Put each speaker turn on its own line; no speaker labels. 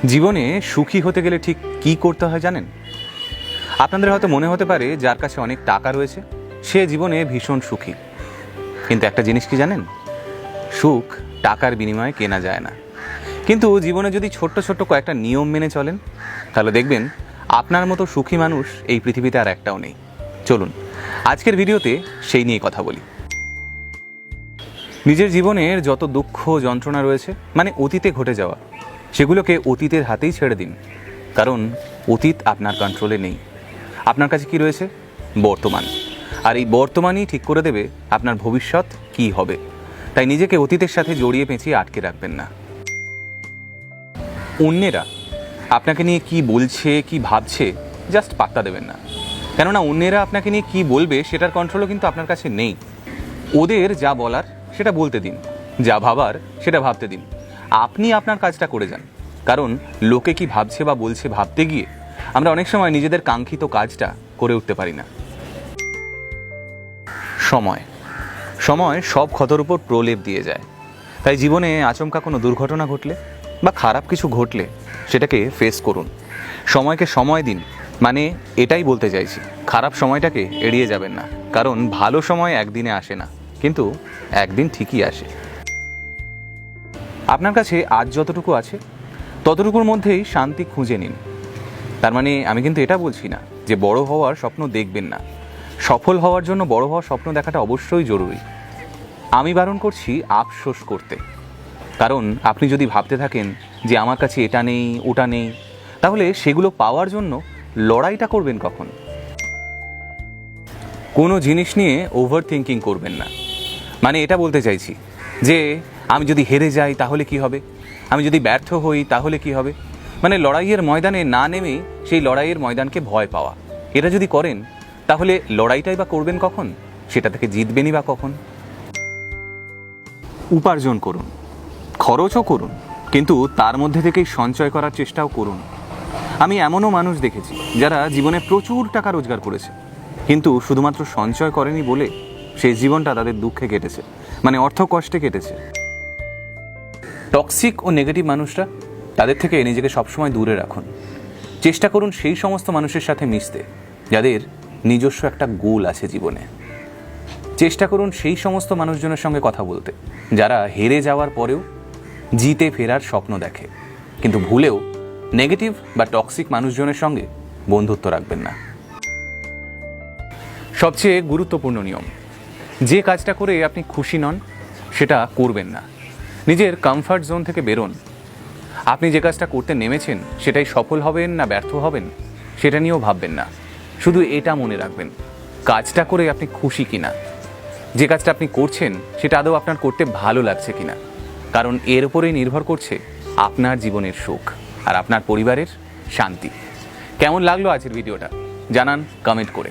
জীবনে সুখী হতে গেলে ঠিক কি করতে হয় জানেন? আপনাদের হয়তো মনে হতে পারে যার কাছে অনেক টাকা রয়েছে সে জীবনে ভীষণ সুখী। কিন্তু একটা জিনিস কি জানেন? সুখ টাকার বিনিময়ে কেনা যায় না। কিন্তু জীবনে যদি ছোট্ট ছোট্ট কয়েকটা নিয়ম মেনে চলেন তাহলে দেখবেন আপনার মতো সুখী মানুষ এই পৃথিবীতে আর একটাও নেই। চলুন আজকের ভিডিওতে সেই নিয়ে কথা বলি। নিজের জীবনের যত দুঃখ যন্ত্রণা রয়েছে মানে অতীতে ঘটে যাওয়া, সেগুলোকে অতীতের হাতেই ছেড়ে দিন। কারণ অতীত আপনার কন্ট্রোলে নেই। আপনার কাছে কি রয়েছে? বর্তমান। আর এই বর্তমানই ঠিক করে দেবে আপনার ভবিষ্যৎ কি হবে। তাই নিজেকে অতীতের সাথে জড়িয়ে পেঁচিয়ে আটকে রাখবেন না। অন্যেরা আপনাকে নিয়ে কি বলছে কি ভাবছে জাস্ট পাত্তা দেবেন না। কেননা অন্যেরা আপনাকে নিয়ে কি বলবে সেটার কন্ট্রোলও কিন্তু আপনার কাছে নেই। ওদের যা বলার সেটা বলতে দিন, যা ভাবার সেটা ভাবতে দিন। আপনি আপনার কাজটা করে যান। কারণ লোকে কি ভাবছে বা বলছে ভাবতে গিয়ে আমরা অনেক সময় নিজেদের কাঙ্ক্ষিত কাজটা করে উঠতে পারি না। সময় সময় সব ক্ষতের উপর প্রলেপ দিয়ে যায়। তাই জীবনে আচমকা কোনো দুর্ঘটনা ঘটলে বা খারাপ কিছু ঘটলে সেটাকে ফেস করুন। সময়কে সময় দিন, মানে এটাই বলতে চাইছি, খারাপ সময়টাকে এড়িয়ে যাবেন না। কারণ ভালো সময় একদিনে আসে না, কিন্তু একদিন ঠিকই আসে। আপনার কাছে আজ যতটুকু আছে ততটুকুর মধ্যেই শান্তি খুঁজে নিন। তার মানে আমি কিন্তু এটা বলছি না যে বড় হওয়ার স্বপ্ন দেখবেন না। সফল হওয়ার জন্য বড় হওয়ার স্বপ্ন দেখাটা অবশ্যই জরুরি। আমি বারণ করছি আফসোস করতে। কারণ আপনি যদি ভাবতে থাকেন যে আমার কাছে এটা নেই ওটা নেই, তাহলে সেগুলো পাওয়ার জন্য লড়াইটা করবেন কখন? কোনো জিনিস নিয়ে ওভার থিঙ্কিং করবেন না। মানে এটা বলতে চাইছি যে আমি যদি হেরে যাই তাহলে কি হবে, আমি যদি ব্যর্থ হই তাহলে কি হবে। মানে লড়াইয়ের ময়দানে না নেমেই সেই লড়াইয়ের ময়দানকে ভয় পাওয়া। এটা যদি করেন তাহলে লড়াইটাই বা করবেন কখন, সেটা থেকে জিতবেনই বা কখন? উপার্জন করুন, খরচও করুন, কিন্তু তার মধ্যে থেকেই সঞ্চয় করার চেষ্টাও করুন। আমি এমনও মানুষ দেখেছি যারা জীবনে প্রচুর টাকা রোজগার করেছে, কিন্তু শুধুমাত্র সঞ্চয় করেনি বলে সেই জীবনটা তাদের দুঃখে কেটেছে, মানে অর্থ কষ্টে কেটেছে। টক্সিক ও নেগেটিভ মানুষরা, তাদের থেকে নিজেকে সবসময় দূরে রাখুন। চেষ্টা করুন সেই সমস্ত মানুষের সাথে মিশতে যাদের নিজস্ব একটা গোল আছে জীবনে। চেষ্টা করুন সেই সমস্ত মানুষজনের সঙ্গে কথা বলতে যারা হেরে যাওয়ার পরেও জিতে ফেরার স্বপ্ন দেখে। কিন্তু ভুলেও নেগেটিভ বা টক্সিক মানুষজনের সঙ্গে বন্ধুত্ব রাখবেন না। সবচেয়ে গুরুত্বপূর্ণ নিয়ম, যে কাজটা করে আপনি খুশি নন সেটা করবেন না। নিজের কমফর্ট জোন থেকে বেরোন। আপনি যে কাজটা করতে নেমেছেন সেটাই সফল হবেন না ব্যর্থ হবেন সেটা নিয়েও ভাববেন না। শুধু এটা মনে রাখবেন কাজটা করে আপনি খুশি কিনা, যে কাজটা আপনি করছেন সেটা আদৌ আপনার করতে ভালো লাগছে কিনা। কারণ এর উপরেই নির্ভর করছে আপনার জীবনের সুখ আর আপনার পরিবারের শান্তি। কেমন লাগলো আজকের ভিডিওটা জানান কমেন্ট করে।